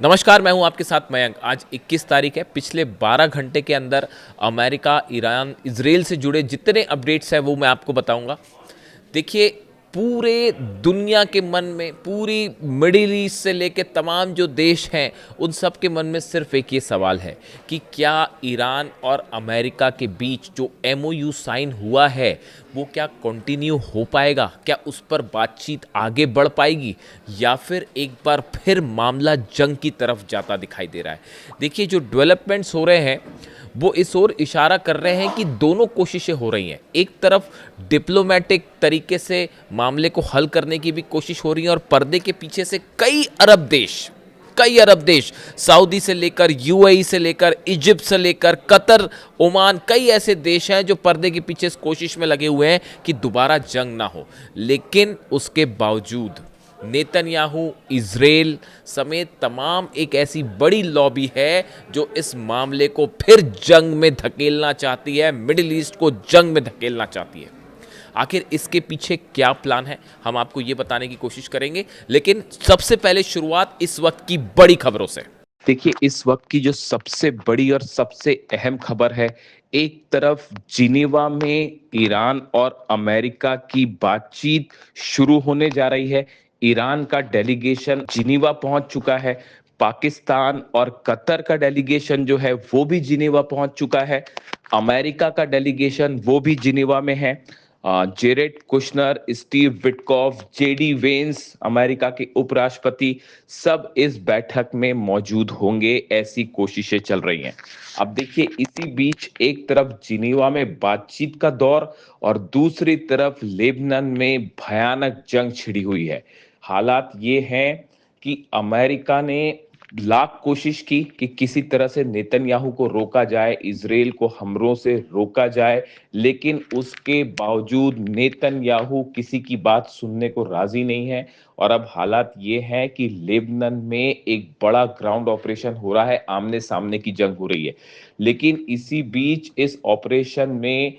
नमस्कार, मैं हूं आपके साथ मयंक। आज 21 तारीख है। पिछले 12 घंटे के अंदर अमेरिका, ईरान, इजराइल से जुड़े जितने अपडेट्स हैं वो मैं आपको बताऊंगा। देखिए, पूरे दुनिया के मन में, पूरी मिडिल ईस्ट से लेके तमाम जो देश हैं, उन सब के मन में सिर्फ एक ये सवाल है कि क्या ईरान और अमेरिका के बीच जो एमओयू साइन हुआ है वो क्या कंटिन्यू हो पाएगा? क्या उस पर बातचीत आगे बढ़ पाएगी, या फिर एक बार फिर मामला जंग की तरफ जाता दिखाई दे रहा है? देखिए, जो डेवलपमेंट्स हो रहे हैं वो इस ओर इशारा कर रहे हैं कि दोनों कोशिशें हो रही हैं। एक तरफ डिप्लोमेटिक तरीके से मामले को हल करने की भी कोशिश हो रही है, और पर्दे के पीछे से कई अरब देश, सऊदी से लेकर यूएई से लेकर इजिप्ट से लेकर कतर, ओमान, कई ऐसे देश हैं जो पर्दे के पीछे इस कोशिश में लगे हुए हैं कि दोबारा जंग ना हो। लेकिन उसके बावजूद नेतन्याहू, इजराइल समेत तमाम एक ऐसी बड़ी लॉबी है जो इस मामले को फिर जंग में धकेलना चाहती है, मिडिल ईस्ट को जंग में धकेलना चाहती है। आखिर इसके पीछे क्या प्लान है, हम आपको ये बताने की कोशिश करेंगे। लेकिन सबसे पहले शुरुआत इस वक्त की बड़ी खबरों से। देखिए, इस वक्त की जो सबसे बड़ी और सबसे अहम खबर है, एक तरफ जिनेवा में ईरान और अमेरिका की बातचीत शुरू होने जा रही है। ईरान का डेलीगेशन जिनेवा पहुंच चुका है। पाकिस्तान और कतर का डेलीगेशन जो है वो भी जिनेवा पहुंच चुका है। अमेरिका का डेलीगेशन वो भी जिनेवा में है। Jared Kushner, Steve Witkoff, JD Vance, America के उपराष्ट्रपति, सब इस बैठक में मौजूद होंगे, ऐसी कोशिशें चल रही हैं। अब देखिए, इसी बीच एक तरफ जिनेवा में बातचीत का दौर और दूसरी तरफ लेबनान में भयानक जंग छिड़ी हुई है। हालात ये हैं कि अमेरिका ने लाख कोशिश की कि किसी तरह से नेतन्याहू को रोका जाए, इजराइल को हमलों से रोका जाए, लेकिन उसके बावजूद नेतन्याहू किसी की बात सुनने को राजी नहीं है। और अब हालात ये हैं कि लेबनान में एक बड़ा ग्राउंड ऑपरेशन हो रहा है, आमने सामने की जंग हो रही है। लेकिन इसी बीच इस ऑपरेशन में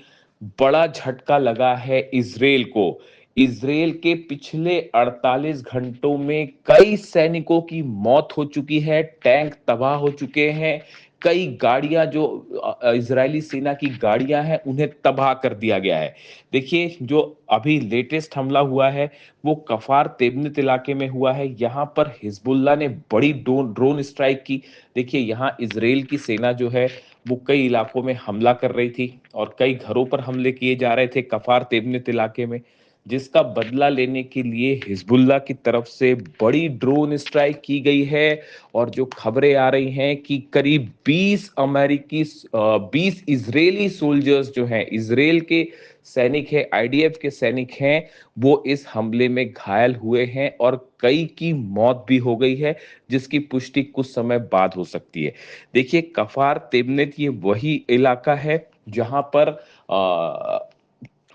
बड़ा झटका लगा है इजराइल को। इजराइल के पिछले 48 घंटों में कई सैनिकों की मौत हो चुकी है, टैंक तबाह हो चुके हैं, कई गाड़ियां जो इजरायली सेना की गाड़ियां हैं उन्हें तबाह कर दिया गया है। देखिए, जो अभी लेटेस्ट हमला हुआ है वो कफार तेबनत इलाके में हुआ है। यहाँ पर हिजबुल्लाह ने बड़ी ड्रोन स्ट्राइक की। देखिए, यहाँ इजराइल की सेना जो है वो कई इलाकों में हमला कर रही थी और कई घरों पर हमले किए जा रहे थे कफार तेबनत इलाके में, जिसका बदला लेने के लिए हिजबुल्लाह की तरफ से बड़ी ड्रोन स्ट्राइक की गई है। और जो खबरें आ रही हैं कि करीब 20 इजरायली सोल्जर्स जो हैं, इजराइल के सैनिक हैं, आईडीएफ के सैनिक हैं, वो इस हमले में घायल हुए हैं और कई की मौत भी हो गई है, जिसकी पुष्टि कुछ समय बाद हो सकती है। देखिए, कफार तेबनत ये वही इलाका है जहां पर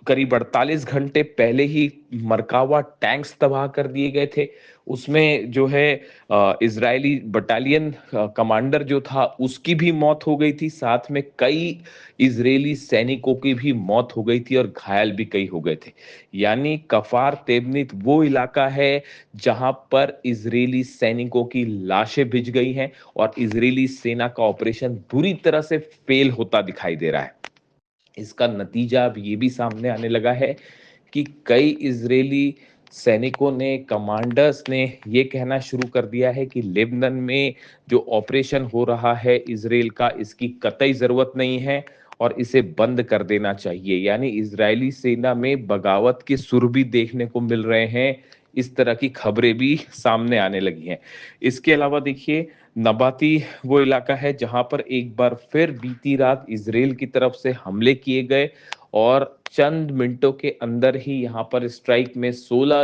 करीब 48 घंटे पहले ही मरकावा टैंक्स तबाह कर दिए गए थे। उसमें जो है इजरायली बटालियन कमांडर जो था उसकी भी मौत हो गई थी, साथ में कई इजरायली सैनिकों की भी मौत हो गई थी और घायल भी कई हो गए थे। यानी कफार तेबनीत वो इलाका है जहां पर इजरायली सैनिकों की लाशें भिज गई हैं और इजरायली सेना का ऑपरेशन बुरी तरह से फेल होता दिखाई दे रहा है। इसका नतीजा अब ये भी सामने आने लगा है कि कई इजरायली सैनिकों ने, कमांडर्स ने ये कहना शुरू कर दिया है कि लेबनान में जो ऑपरेशन हो रहा है इजराइल का, इसकी कतई जरूरत नहीं है और इसे बंद कर देना चाहिए। यानी इजरायली सेना में बगावत के सुर भी देखने को मिल रहे हैं। इस तरह की खबरें भी सामने आने लगी हैं। इसके अलावा देखिए, नबाती वो इलाका है जहां पर एक बार फिर बीती रात इजराइल की तरफ से हमले किए गए और चंद मिनटों के अंदर ही यहाँ पर स्ट्राइक में 16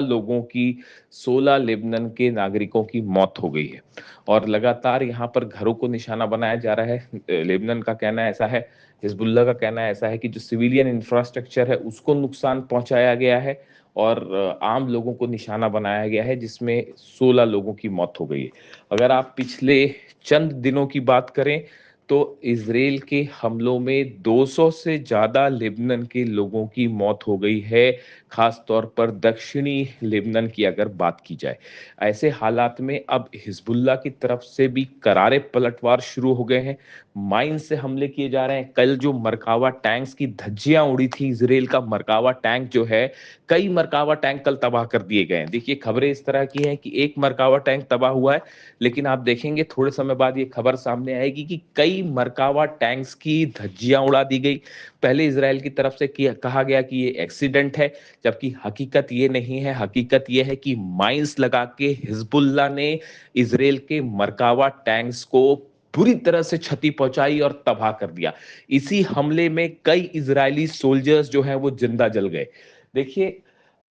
लेबनान के नागरिकों की मौत हो गई है। और लगातार यहाँ पर घरों को निशाना बनाया जा रहा है। लेबनान का कहना ऐसा है, हिजबुल्लाह का कहना ऐसा है कि जो सिविलियन इंफ्रास्ट्रक्चर है उसको नुकसान पहुंचाया गया है और आम लोगों को निशाना बनाया गया है, जिसमें 16 लोगों की मौत हो गई है। अगर आप पिछले चंद दिनों की बात करें तो इजराइल के हमलों में 200 से ज्यादा लेबनान के लोगों की मौत हो गई है, खास तौर पर दक्षिणी लेबनान की अगर बात की जाए। ऐसे हालात में अब हिज़्बुल्लाह की तरफ से भी करारे पलटवार शुरू हो गए हैं। माइन से हमले किए जा रहे हैं। कल जो मरकावा टैंक्स की धज्जियाँ उड़ी थी, इज़राइल का मरकावा टैंक जो है, कई मरकावा टैंक कल तबाह कर दिए गए हैं। देखिए, खबरें इस तरह की हैं कि एक मरकावा टैंक तबाह हुआ है, लेकिन आप देखेंगे थोड़े समय बाद ये खबर सामने आएगी कि कई मरकावा टैंक्स की धज्जियाँ उड़ा दी गई। पहले इज़राइल की तरफ से किया कहा गया कि ये एक्सीडेंट है, जबकि हकीकत ये नहीं है। हकीकत ये है कि माइन्स लगा के हिज़्बुल्लाह ने इज़राइल के मरकावा टैंक्स को बुरी तरह से क्षति पहुंचाई और तबाह कर दिया। इसी हमले में कई इज़राइली सोल्जर्स जो हैं वो जिंदा जल गए। देखिए,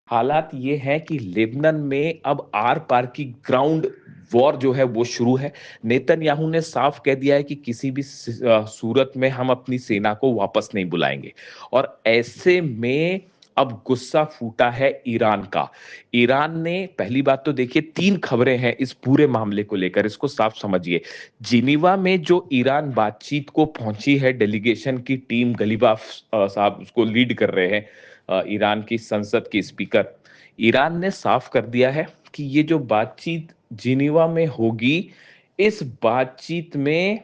हालात ये हैं कि लेबनान में अब आर-पार की ग्राउंड वॉर जो है वो शुरू है। नेतन्याहू ने साफ कह दिया है कि किसी भी सूरत में हम अपनी सेना को वापस नहीं बुलाएँगे और ऐसे में अब गुस्सा फूटा है ईरान का। ईरान ने पहली बात तो देखिए 3 खबरें हैं इस पूरे मामले को लेकर, इसको साफ समझिए। जिनीवा में जो ईरान बातचीत को पहुंची है डेलीगेशन की टीम, गलीबाफ साहब उसको लीड कर रहे हैं, ईरान की संसद के स्पीकर। ईरान ने साफ कर दिया है कि ये जो बातचीत जिनीवा में होगी, इस बातचीत में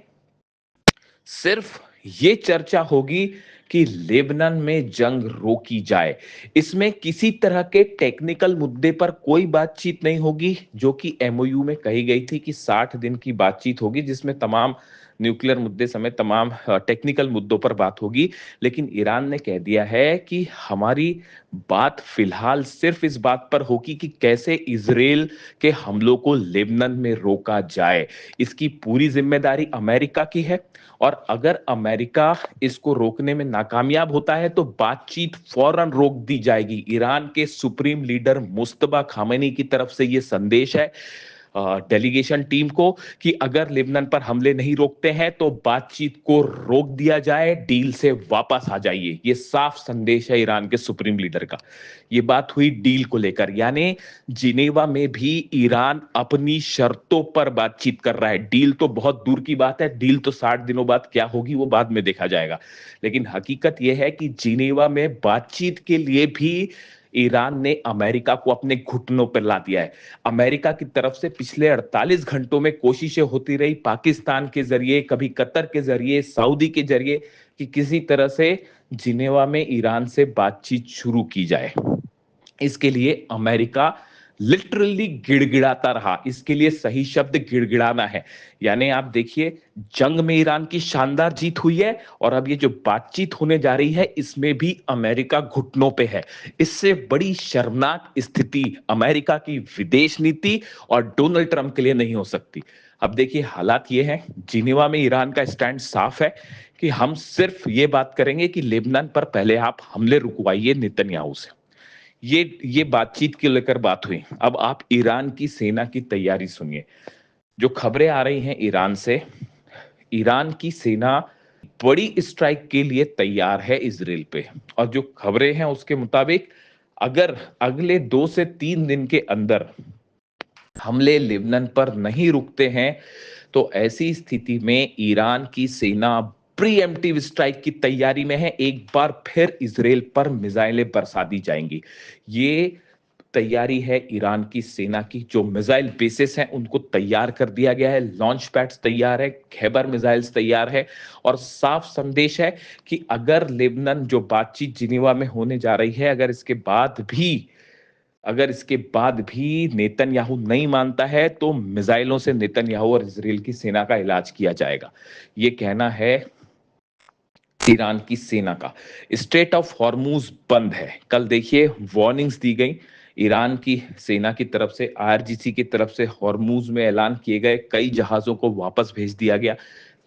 सिर्फ ये चर्चा होगी कि लेबनान में जंग रोकी जाए। इसमें किसी तरह के टेक्निकल मुद्दे पर कोई बातचीत नहीं होगी, जो कि एमओयू में कही गई थी कि 60 दिन की बातचीत होगी, जिसमें तमाम न्यूक्लियर मुद्दे समेत तमाम टेक्निकल मुद्दों पर बात होगी। लेकिन ईरान ने कह दिया है कि हमारी बात फिलहाल सिर्फ इस बात पर होगी कि कैसे इज़राइल के हमलों को लेबनान में रोका जाए। इसकी पूरी जिम्मेदारी अमेरिका की है और अगर अमेरिका इसको रोकने में नाकामयाब होता है तो बातचीत फौरन रोक दी जाएगी। ईरान के सुप्रीम लीडर मुस्तबा खामेनी की तरफ से ये संदेश है डेलीगेशन टीम को कि अगर लेबनान पर हमले नहीं रोकते हैं तो बातचीत को रोक दिया जाए, डील से वापस आ जाइए। ये साफ संदेश है ईरान के सुप्रीम लीडर का। ये बात हुई डील को लेकर, यानी जिनेवा में भी ईरान अपनी शर्तों पर बातचीत कर रहा है। डील तो बहुत दूर की बात है, डील तो 60 दिनों बाद क्या होगी वो बाद में देखा जाएगा। लेकिन हकीकत यह है कि जिनेवा में बातचीत के लिए भी ईरान ने अमेरिका को अपने घुटनों पर ला दिया है। अमेरिका की तरफ से पिछले 48 घंटों में कोशिशें होती रही पाकिस्तान के जरिए, कभी कतर के जरिए, सऊदी के जरिए, कि किसी तरह से जिनेवा में ईरान से बातचीत शुरू की जाए। इसके लिए अमेरिका लिटरली गिड़गिड़ाता रहा। इसके लिए सही शब्द गिड़गिड़ाना है। यानी आप देखिए, जंग में ईरान की शानदार जीत हुई है और अब ये जो बातचीत होने जा रही है इसमें भी अमेरिका घुटनों पे है। इससे बड़ी शर्मनाक स्थिति अमेरिका की विदेश नीति और डोनाल्ड ट्रंप के लिए नहीं हो सकती। अब देखिए, हालात ये हैं, जिनेवा में ईरान का स्टैंड साफ है कि हम सिर्फ ये बात करेंगे कि लेबनान पर पहले आप हमले रुकवाइए नेतन्याहू से। ये बातचीत के लेकर बात हुई। अब आप ईरान की सेना की तैयारी सुनिए। जो खबरें आ रही हैं ईरान से, ईरान की सेना बड़ी स्ट्राइक के लिए तैयार है इजराइल पे। और जो खबरें हैं उसके मुताबिक अगर अगले 2 से 3 दिन के अंदर हमले लेबनान पर नहीं रुकते हैं तो ऐसी स्थिति में ईरान की सेना प्रीएम्प्टिव स्ट्राइक की तैयारी में है। एक बार फिर इजराइल पर मिसाइलें बरसा दी जाएंगी। ये तैयारी है ईरान की सेना की। जो मिसाइल बेसिस हैं उनको तैयार कर दिया गया है, लॉन्च पैड्स तैयार है, खैबर मिसाइल्स तैयार है और साफ संदेश है कि अगर लेबनान जो बातचीत जिनेवा में होने जा रही है, अगर इसके बाद भी नेतन्याहू नहीं मानता है तो मिसाइलों से नेतन्याहू और इजराइल की सेना का इलाज किया जाएगा। ये कहना है ईरान की सेना का। स्ट्रेट ऑफ हॉर्मूज बंद है। कल देखिए वार्निंग्स दी गई ईरान की सेना की तरफ से, आईआरजीसी की तरफ से। हॉर्मूज में ऐलान किए गए कई जहाजों को वापस भेज दिया गया।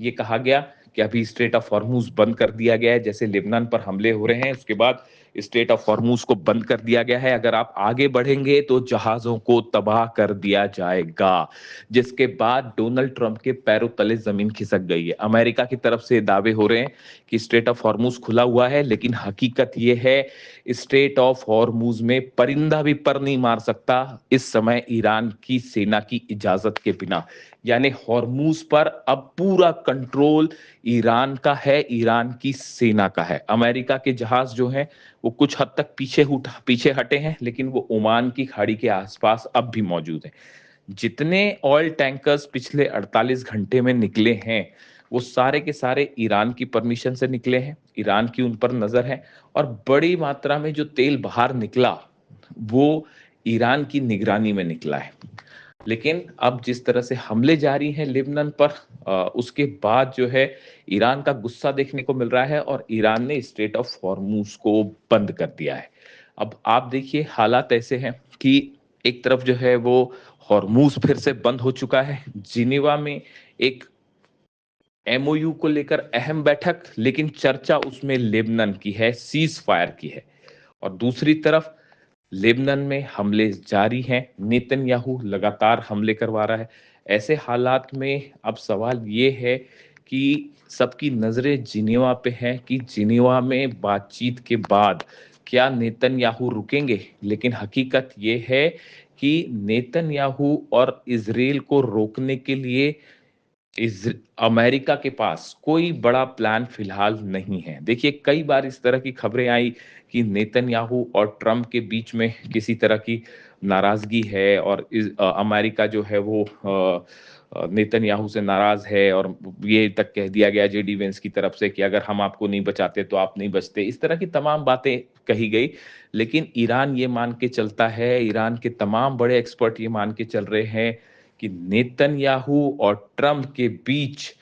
ये कहा गया कि अभी स्ट्रेट ऑफ हॉर्मूज बंद कर दिया गया है। जैसे लेबनान पर हमले हो रहे हैं उसके बाद स्ट्रेट ऑफ हॉर्मूज को बंद कर दिया गया है। अगर आप आगे बढ़ेंगे तो जहाजों को तबाह कर दिया जाएगा। जिसके बाद डोनाल्ड ट्रंप के पैरों तले जमीन खिसक गई है। अमेरिका की तरफ से दावे हो रहे हैं कि स्ट्रेट ऑफ हॉर्मूज खुला हुआ है, लेकिन हकीकत यह है स्ट्रेट ऑफ हॉर्मूज में परिंदा भी पर नहीं मार सकता इस समय ईरान की सेना की इजाजत के बिना। यानी हॉर्मूज पर अब पूरा कंट्रोल ईरान का है, ईरान की सेना का है। अमेरिका के जहाज जो हैं वो कुछ हद तक पीछे हटे हैं, लेकिन वो ओमान की खाड़ी के आसपास अब भी मौजूद हैं। जितने ऑयल टैंकर्स पिछले 48 घंटे में निकले हैं, वो सारे के सारे ईरान की परमिशन से निकले हैं, ईरान की उन पर नज़र है और बड़ी मात्रा में जो तेल बाहर निकला, वो ईरान की निगरानी में निकला है। लेकिन अब जिस तरह से हमले जारी हैं लेबनान पर उसके बाद जो है ईरान का गुस्सा देखने को मिल रहा है और ईरान ने स्ट्रेट ऑफ हॉर्मूज को बंद कर दिया है। अब आप देखिए हालात ऐसे हैं कि एक तरफ जो है वो हॉर्मूज फिर से बंद हो चुका है। जिनेवा में एक एमओयू को लेकर अहम बैठक, लेकिन चर्चा उसमें लेबनान की है, सीज फायर की है। और दूसरी तरफ लेबनान में हमले जारी हैं, नेतन्याहू लगातार हमले करवा रहा है। ऐसे हालात में अब सवाल ये है कि सबकी नज़रें जिनेवा पे हैं कि जिनेवा में बातचीत के बाद क्या नेतन्याहू रुकेंगे? लेकिन हकीकत ये है कि नेतन्याहू और इज़राइल को रोकने के लिए इस अमेरिका के पास कोई बड़ा प्लान फिलहाल नहीं है। देखिए कई बार इस तरह की खबरें आई कि नेतन्याहू और ट्रम्प के बीच में किसी तरह की नाराजगी है और अमेरिका जो है वो नेतन्याहू से नाराज है और ये तक कह दिया गया जेडी वेंस की तरफ से कि अगर हम आपको नहीं बचाते तो आप नहीं बचते। इस तरह की तमाम बातें कही गई, लेकिन ईरान ये मान के चलता है, ईरान के तमाम बड़े एक्सपर्ट ये मान के चल रहे हैं कि नेतन्याहू और ट्रम्प के बीच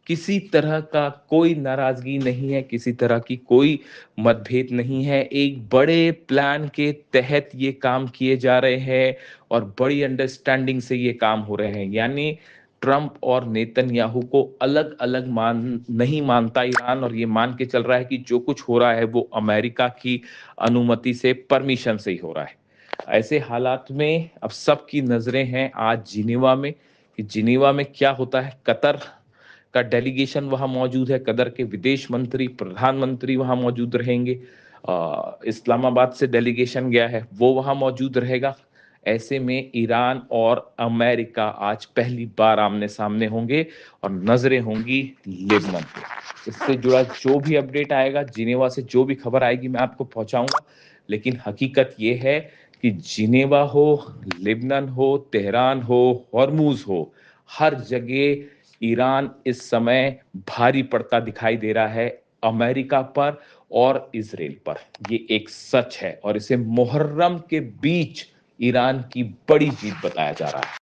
किसी तरह का कोई नाराजगी नहीं है, किसी तरह की कोई मतभेद नहीं है। एक बड़े प्लान के तहत ये काम किए जा रहे हैं और बड़ी अंडरस्टैंडिंग से ये काम हो रहे हैं। यानी ट्रम्प और नेतन्याहू को अलग-अलग नहीं मानता ईरान और ये मान के चल रहा है कि जो कुछ हो रहा है वो अमेरिका की अनुमति से, परमिशन से ही हो रहा है। ऐसे हालात में अब सबकी नजरें हैं आज जिनेवा में कि जिनेवा में क्या होता है। कतर का डेलीगेशन वहां मौजूद है, कतर के विदेश मंत्री, प्रधानमंत्री वहां मौजूद रहेंगे। इस्लामाबाद से डेलीगेशन गया है, वो वहां मौजूद रहेगा। ऐसे में ईरान और अमेरिका आज पहली बार आमने सामने होंगे और नजरें होंगी लेबनान पे। इससे जुड़ा जो भी अपडेट आएगा, जिनेवा से जो भी खबर आएगी, मैं आपको पहुंचाऊंगा। लेकिन हकीकत ये है कि जिनेवा हो, लेबनान हो, तेहरान हो, हॉर्मूज हो, हर जगह ईरान इस समय भारी पड़ता दिखाई दे रहा है अमेरिका पर और इजराइल पर। ये एक सच है और इसे मुहर्रम के बीच ईरान की बड़ी जीत बताया जा रहा है।